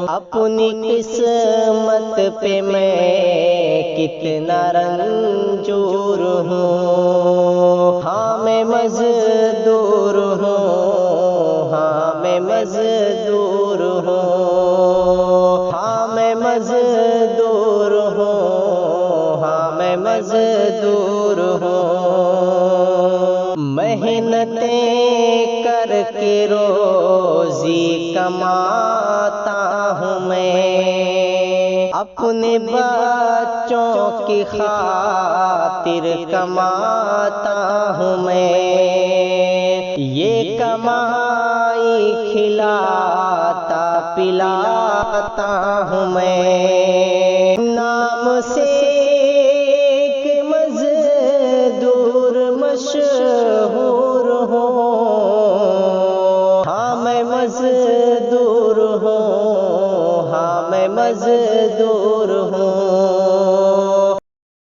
अपनी किस्मत पे मैं कितना रंजूर हूँ। हाँ मैं मजदूर हूँ, हाँ मैं मजदूर हूँ, हाँ मैं मजदूर हूँ, हाँ मैं मजदूर हूँ। मेहनतें करके रोजी कमाता हूँ मैं, अपने बच्चों की खातिर कमाता हूँ मैं। ये कमाई खिलाता पिलाता हूँ मैं। नाम से एक मजदूर मशहूर हूँ। हाँ मैं मजदूर हूँ, हाँ मैं मजदूर हूँ।